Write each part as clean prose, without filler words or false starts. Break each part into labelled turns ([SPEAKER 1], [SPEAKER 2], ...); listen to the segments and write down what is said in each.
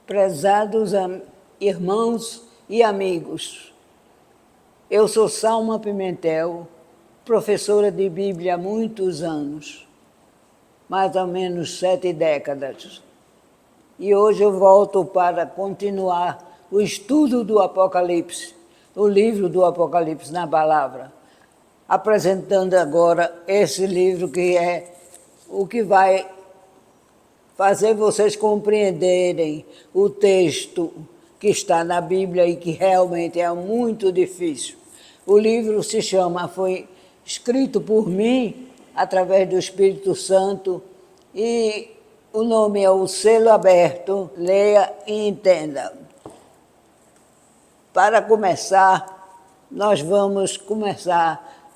[SPEAKER 1] Prezados irmãos e amigos, eu sou Salma Pimentel, professora de Bíblia há muitos anos, mais ou menos 7 décadas. E hoje eu volto para continuar o estudo do Apocalipse, o livro do Apocalipse na palavra, apresentando agora esse livro que é o que vai fazer vocês compreenderem o texto que está na Bíblia e que realmente é muito difícil. O livro foi escrito por mim, através do Espírito Santo, e o nome é O Selo Aberto, Leia e Entenda. Para começar, nós vamos começar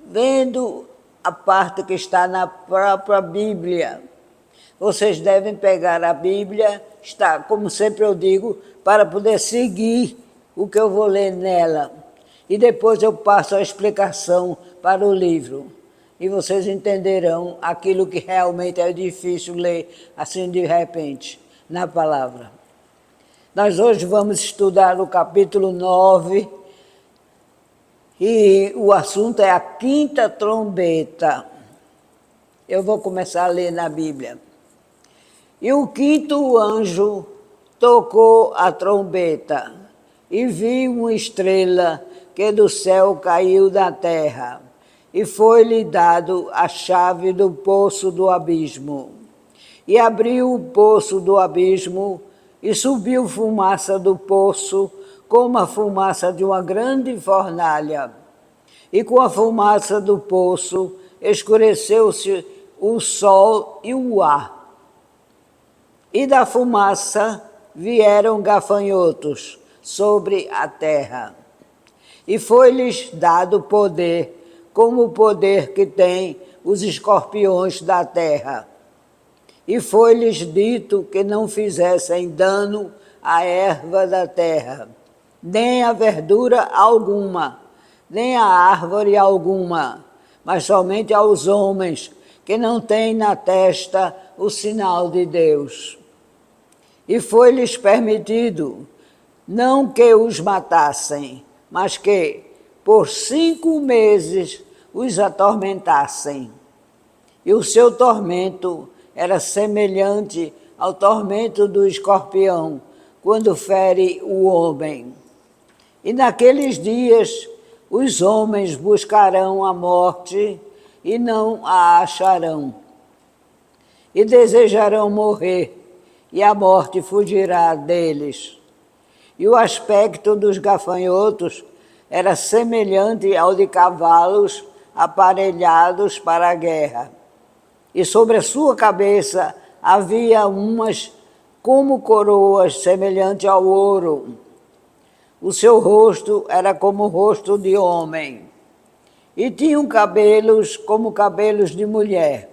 [SPEAKER 1] vendo a parte que está na própria Bíblia. Vocês devem pegar a Bíblia, está, como sempre eu digo, para poder seguir o que eu vou ler nela. E depois eu passo a explicação para o livro. E vocês entenderão aquilo que realmente é difícil ler assim de repente, na palavra. Nós hoje vamos estudar o capítulo 9, e o assunto é a quinta trombeta. Eu vou começar a ler na Bíblia. E o quinto anjo tocou a trombeta, e vi uma estrela que do céu caiu da terra, e foi-lhe dado a chave do poço do abismo. E abriu o poço do abismo, e subiu fumaça do poço, como a fumaça de uma grande fornalha. E com a fumaça do poço escureceu-se o sol e o ar. E da fumaça vieram gafanhotos sobre a terra. E foi-lhes dado poder, como o poder que têm os escorpiões da terra. E foi-lhes dito que não fizessem dano à erva da terra, nem a verdura alguma, nem a árvore alguma, mas somente aos homens que não têm na testa o sinal de Deus. E foi-lhes permitido, não que os matassem, mas que, por 5 meses, os atormentassem. E o seu tormento era semelhante ao tormento do escorpião, quando fere o homem. E naqueles dias, os homens buscarão a morte e não a acharão. E desejarão morrer, e a morte fugirá deles. E o aspecto dos gafanhotos era semelhante ao de cavalos aparelhados para a guerra. E sobre a sua cabeça havia umas como coroas semelhante ao ouro. O seu rosto era como o rosto de homem, e tinham cabelos como cabelos de mulher.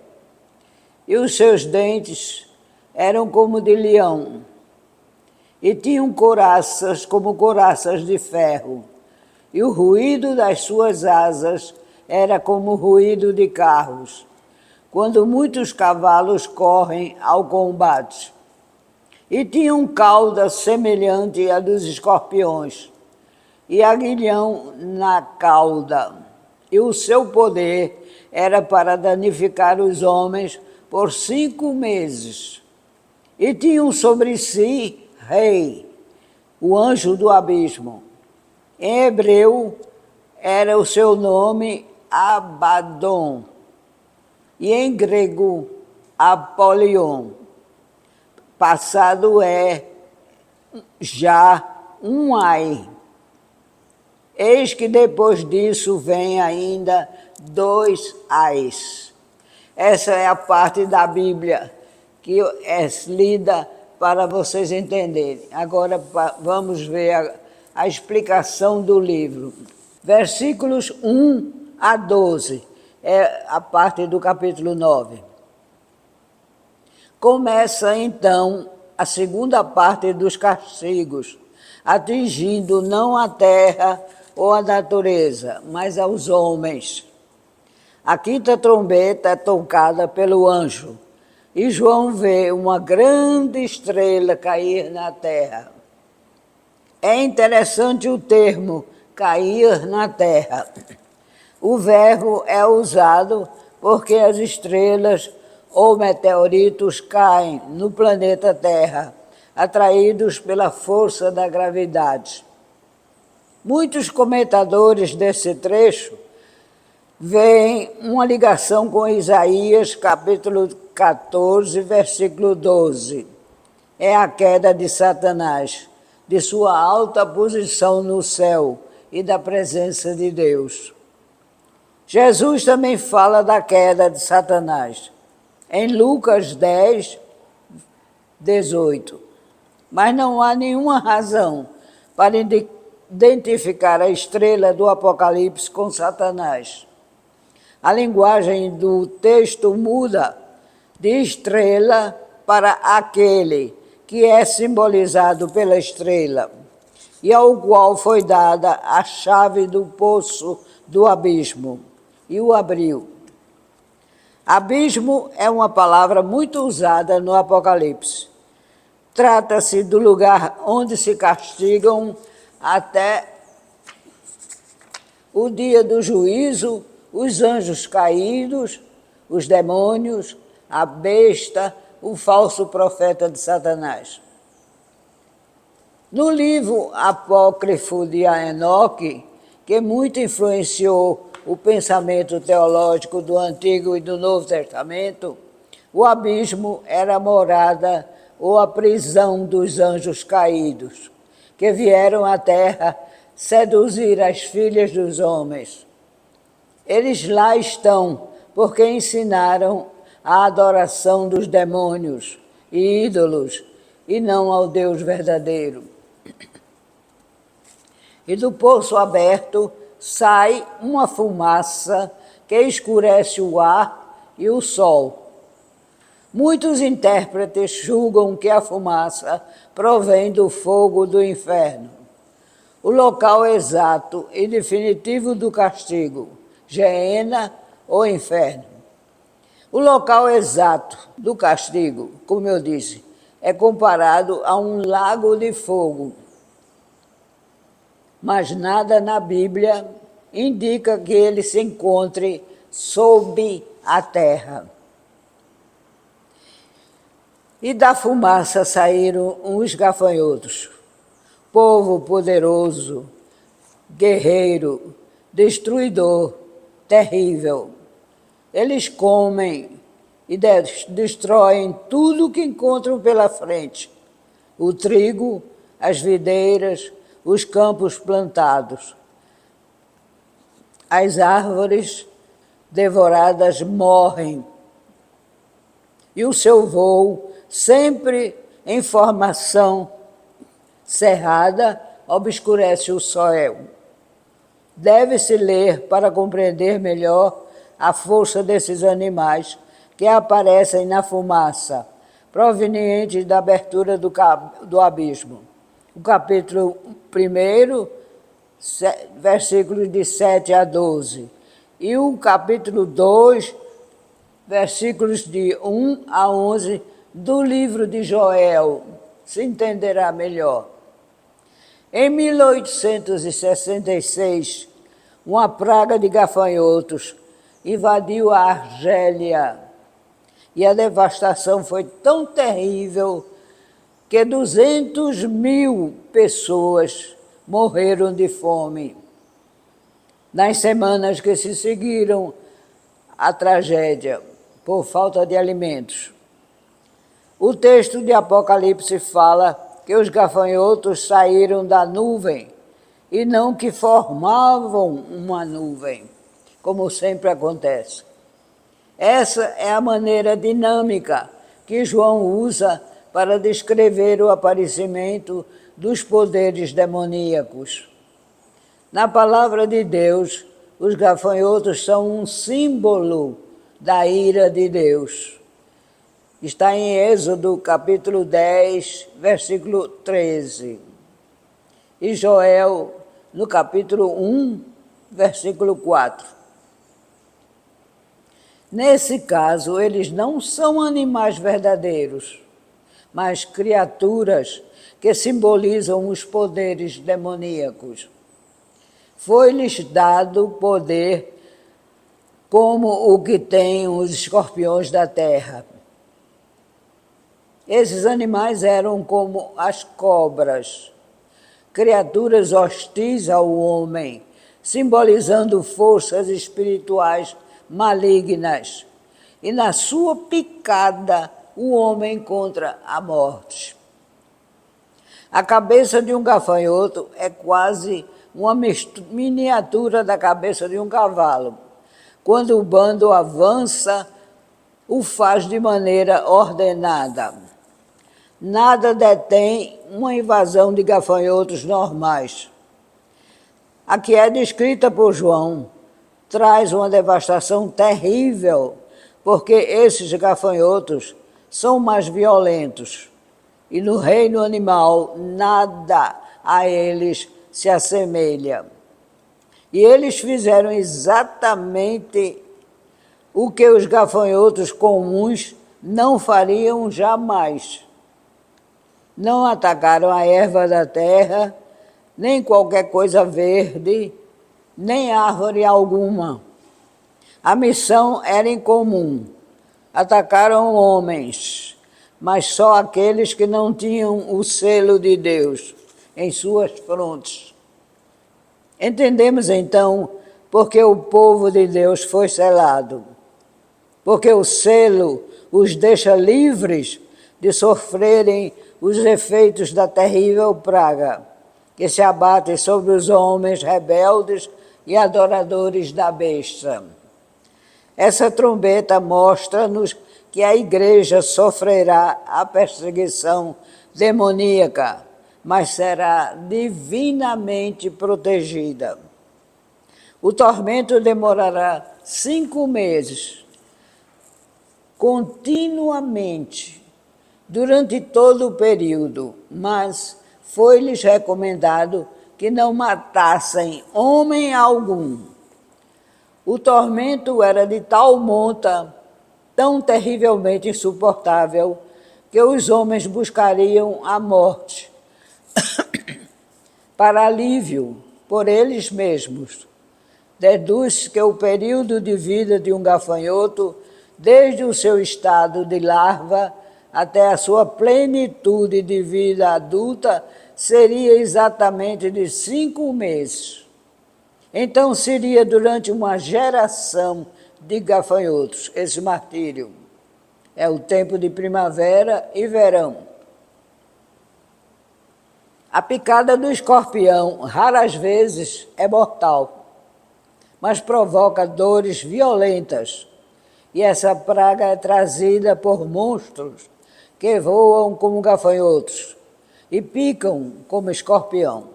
[SPEAKER 1] E os seus dentes eram como de leão, e tinham couraças como couraças de ferro, e o ruído das suas asas era como o ruído de carros, quando muitos cavalos correm ao combate. E tinham cauda semelhante à dos escorpiões, e aguilhão na cauda, e o seu poder era para danificar os homens por 5 meses. E tinham sobre si rei, o anjo do abismo. Em hebreu era o seu nome Abaddon, e em grego Apolion. Passado é já um ai. Eis que depois disso vem ainda 2 ais. Essa é a parte da Bíblia que é lida para vocês entenderem. Agora vamos ver a explicação do livro. Versículos 1 a 12 é a parte do capítulo 9. Começa então a segunda parte dos castigos, atingindo não a terra ou a natureza, mas aos homens. A quinta trombeta é tocada pelo anjo. E João vê uma grande estrela cair na terra. É interessante o termo cair na terra. O verbo é usado porque as estrelas ou meteoritos caem no planeta Terra, atraídos pela força da gravidade. Muitos comentadores desse trecho veem uma ligação com Isaías, capítulo 14, versículo 12. É a queda de Satanás, de sua alta posição no céu e da presença de Deus. Jesus também fala da queda de Satanás, em Lucas 10, 18. Mas não há nenhuma razão para identificar a estrela do Apocalipse com Satanás. A linguagem do texto muda de estrela para aquele que é simbolizado pela estrela e ao qual foi dada a chave do poço do abismo e o abriu. Abismo é uma palavra muito usada no Apocalipse. Trata-se do lugar onde se castigam até o dia do juízo os anjos caídos, os demônios, a besta, o falso profeta de Satanás. No livro apócrifo de Enoque, que muito influenciou o pensamento teológico do Antigo e do Novo Testamento, o abismo era a morada ou a prisão dos anjos caídos, que vieram à terra seduzir as filhas dos homens. Eles lá estão porque ensinaram a adoração dos demônios e ídolos e não ao Deus verdadeiro. E do poço aberto sai uma fumaça que escurece o ar e o sol. Muitos intérpretes julgam que a fumaça provém do fogo do inferno. O local exato e definitivo do castigo, Geena ou inferno. O local exato do castigo, como eu disse, é comparado a um lago de fogo. Mas nada na Bíblia indica que ele se encontre sob a terra. E da fumaça saíram uns gafanhotos, povo poderoso, guerreiro, destruidor, terrível. Eles comem e destroem tudo que encontram pela frente. O trigo, as videiras, os campos plantados. As árvores devoradas morrem. E o seu voo, sempre em formação cerrada, obscurece o céu. Deve-se ler para compreender melhor a força desses animais que aparecem na fumaça, proveniente da abertura do abismo. O capítulo 1, versículos de 7 a 12. E o capítulo 2, versículos de 1 a 11 do livro de Joel. Se entenderá melhor. Em 1866, uma praga de gafanhotos invadiu a Argélia e a devastação foi tão terrível que 200.000 pessoas morreram de fome. Nas semanas que se seguiram à tragédia, por falta de alimentos. O texto de Apocalipse fala que os gafanhotos saíram da nuvem e não que formavam uma nuvem, como sempre acontece. Essa é a maneira dinâmica que João usa para descrever o aparecimento dos poderes demoníacos. Na palavra de Deus, os gafanhotos são um símbolo da ira de Deus. Está em Êxodo, capítulo 10, versículo 13. E Joel, no capítulo 1, versículo 4. Nesse caso, eles não são animais verdadeiros, mas criaturas que simbolizam os poderes demoníacos. Foi-lhes dado poder como o que têm os escorpiões da terra. Esses animais eram como as cobras, criaturas hostis ao homem, simbolizando forças espirituais malignas. E na sua picada, o homem encontra a morte. A cabeça de um gafanhoto é quase uma miniatura da cabeça de um cavalo. Quando o bando avança, o faz de maneira ordenada. Nada detém uma invasão de gafanhotos normais. A que é descrita por João traz uma devastação terrível, porque esses gafanhotos são mais violentos. E no reino animal, nada a eles se assemelha. E eles fizeram exatamente o que os gafanhotos comuns não fariam jamais. Não atacaram a erva da terra, nem qualquer coisa verde, nem árvore alguma. A missão era incomum. Atacaram homens, mas só aqueles que não tinham o selo de Deus em suas frontes. Entendemos então porque o povo de Deus foi selado. Porque o selo os deixa livres de sofrerem os efeitos da terrível praga que se abate sobre os homens rebeldes e adoradores da besta. Essa trombeta mostra-nos que a igreja sofrerá a perseguição demoníaca, mas será divinamente protegida. O tormento demorará 5 meses, continuamente, durante todo o período, mas foi-lhes recomendado que não matassem homem algum. O tormento era de tal monta, tão terrivelmente insuportável, que os homens buscariam a morte para alívio por eles mesmos. Deduz que o período de vida de um gafanhoto, desde o seu estado de larva até a sua plenitude de vida adulta, seria exatamente de 5 meses. Então seria durante uma geração de gafanhotos esse martírio. É o tempo de primavera e verão. A picada do escorpião, raras vezes, é mortal, mas provoca dores violentas. E essa praga é trazida por monstros que voam como gafanhotos e picam como escorpião.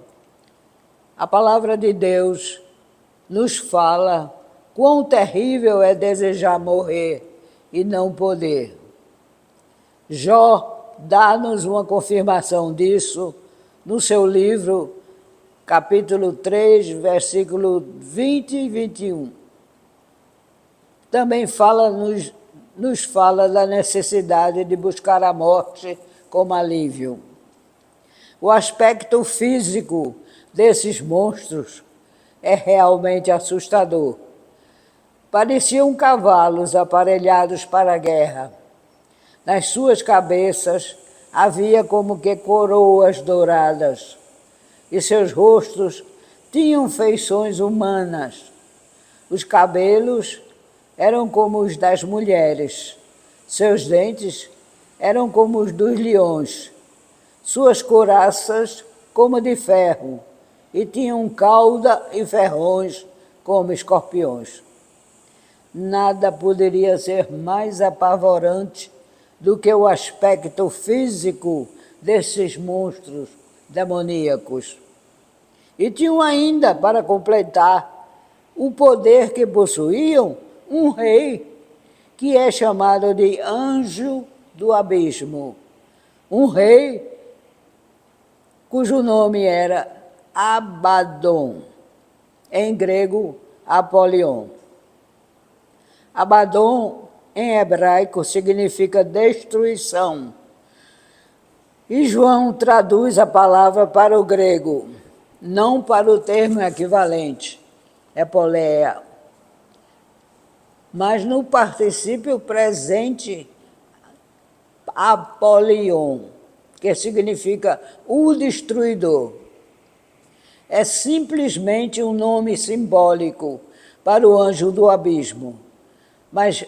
[SPEAKER 1] A palavra de Deus nos fala quão terrível é desejar morrer e não poder. Jó dá-nos uma confirmação disso no seu livro, capítulo 3, versículo 20 e 21. Também nos fala da necessidade de buscar a morte como alívio. O aspecto físico desses monstros é realmente assustador. Pareciam cavalos aparelhados para a guerra. Nas suas cabeças havia como que coroas douradas, e seus rostos tinham feições humanas. Os cabelos eram como os das mulheres, seus dentes eram como os dos leões, suas couraças como de ferro, e tinham cauda e ferrões como escorpiões. Nada poderia ser mais apavorante do que o aspecto físico desses monstros demoníacos. E tinham ainda, para completar, o poder que possuíam, um rei, que é chamado de anjo do abismo. Um rei cujo nome era Abaddon, em grego, Apolion. Abaddon, em hebraico, significa destruição. E João traduz a palavra para o grego, não para o termo equivalente, epoleia, mas no particípio presente, apolion, que significa o destruidor. É simplesmente um nome simbólico para o anjo do abismo. Mas,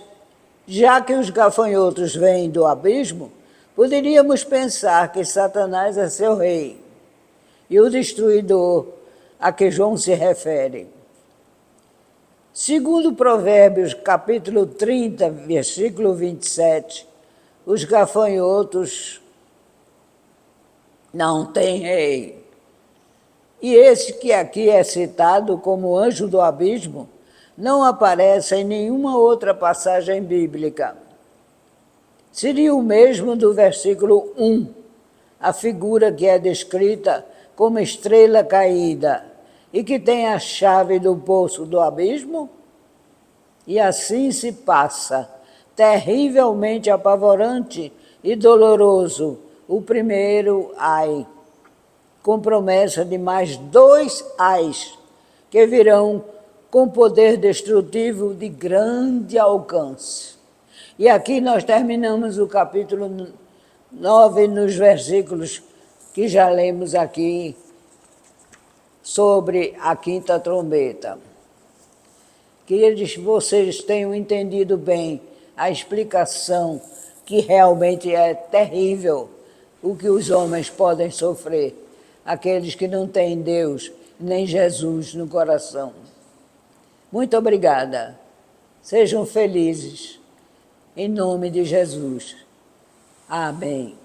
[SPEAKER 1] já que os gafanhotos vêm do abismo, poderíamos pensar que Satanás é seu rei e o destruidor a que João se refere. Segundo Provérbios, capítulo 30, versículo 27, os gafanhotos não têm rei. E esse que aqui é citado como anjo do abismo não aparece em nenhuma outra passagem bíblica. Seria o mesmo do versículo 1, a figura que é descrita como estrela caída e que tem a chave do poço do abismo? E assim se passa, terrivelmente apavorante e doloroso, o primeiro ai, com promessa de mais 2 ais, que virão com poder destrutivo de grande alcance. E aqui nós terminamos o capítulo 9, nos versículos que já lemos aqui, sobre a quinta trombeta. Que vocês tenham entendido bem a explicação, que realmente é terrível o que os homens podem sofrer, aqueles que não têm Deus nem Jesus no coração. Muito obrigada. Sejam felizes, em nome de Jesus. Amém.